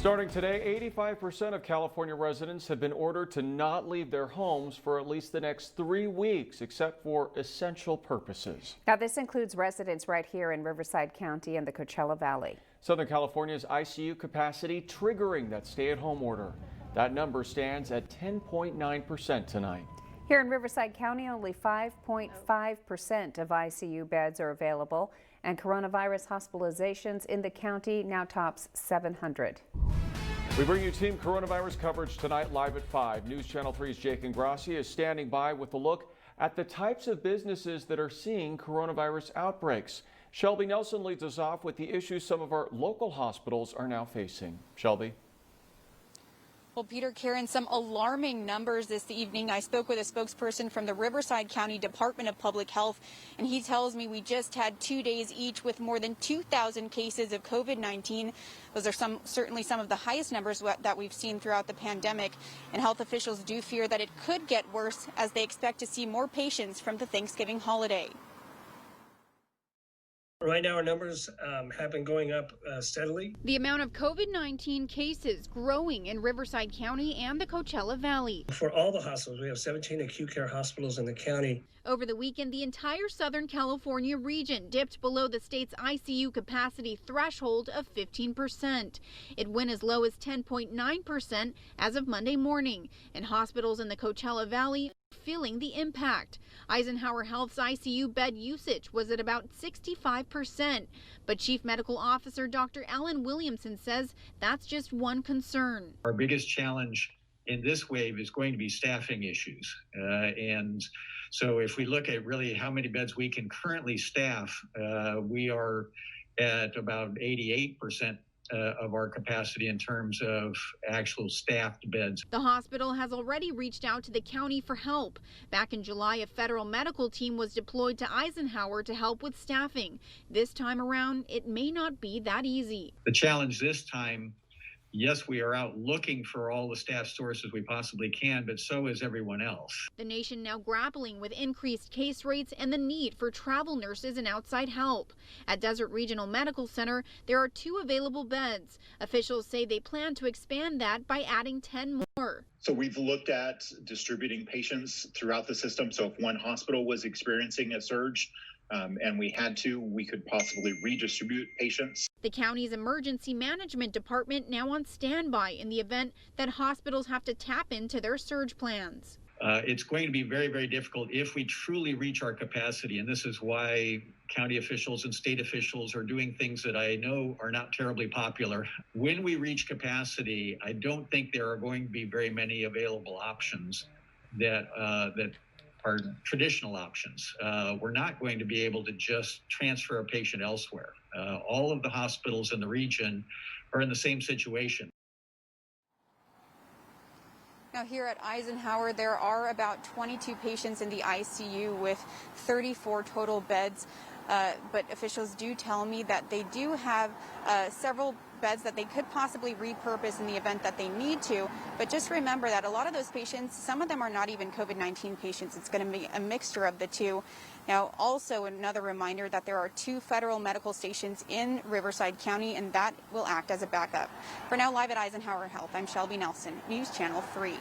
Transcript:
Starting today, 85% of California residents have been ordered to not leave their homes for at least the next 3 weeks, except for essential purposes. Now, this includes residents right here in Riverside County and the Coachella Valley. Southern California's ICU capacity triggering that stay-at-home order. That number stands at 10.9% tonight. Here in Riverside County, only 5.5% of ICU beds are available, and coronavirus hospitalizations in the county now tops 700. We bring you team coronavirus coverage tonight live at 5. News Channel 3's Jake Ingrassi is standing by with a look at the types of businesses that are seeing coronavirus outbreaks. Shelby Nelson leads us off with the issues some of our local hospitals are now facing. Shelby. Well, Peter, Karen, some alarming numbers this evening. I spoke with a spokesperson from the Riverside County Department of Public Health, and he tells me we just had 2 days each with more than 2,000 cases of COVID-19. Those are certainly some of the highest numbers that we've seen throughout the pandemic, and health officials do fear that it could get worse as they expect to see more patients from the Thanksgiving holiday. Right now, our numbers have been going up steadily. The amount of COVID-19 cases growing in Riverside County and the Coachella Valley. For all the hospitals, we have 17 acute care hospitals in the county. Over the weekend, the entire Southern California region dipped below the state's ICU capacity threshold of 15%. It went as low as 10.9% as of Monday morning, and hospitals in the Coachella Valley feeling the impact. Eisenhower Health's ICU bed usage was at about 65%, but Chief Medical Officer Dr. Alan Williamson says that's just one concern. Our biggest challenge in this wave is going to be staffing issues. And so if we look at really how many beds we can currently staff, we are at about 88% of our capacity in terms of actual staffed beds. The hospital has already reached out to the county for help. Back in July, a federal medical team was deployed to Eisenhower to help with staffing. This time around, it may not be that easy. The challenge this time, yes, we are out looking for all the staff sources we possibly can, but so is everyone else. The nation now grappling with increased case rates and the need for travel nurses and outside help. At Desert Regional Medical Center, there are 2 available beds. Officials say they plan to expand that by adding 10 more. So we've looked at distributing patients throughout the system. So if one hospital was experiencing a surge, and we had to, we could possibly redistribute patients. The county's emergency management department now on standby in the event that hospitals have to tap into their surge plans. It's going to be very, very difficult if we truly reach our capacity, and this is why county officials and state officials are doing things that I know are not terribly popular. When we reach capacity, I don't think there are going to be very many available options that are traditional options. We're not going to be able to just transfer a patient elsewhere. All of the hospitals in the region are in the same situation. Now here at Eisenhower, there are about 22 patients in the ICU with 34 total beds. But officials do tell me that they do have several beds that they could possibly repurpose in the event that they need to. But just remember that a lot of those patients, some of them are not even COVID-19 patients. It's going to be a mixture of the two. Now, also another reminder that there are 2 federal medical stations in Riverside County, and that will act as a backup. For now, live at Eisenhower Health, I'm Shelby Nelson, News Channel 3.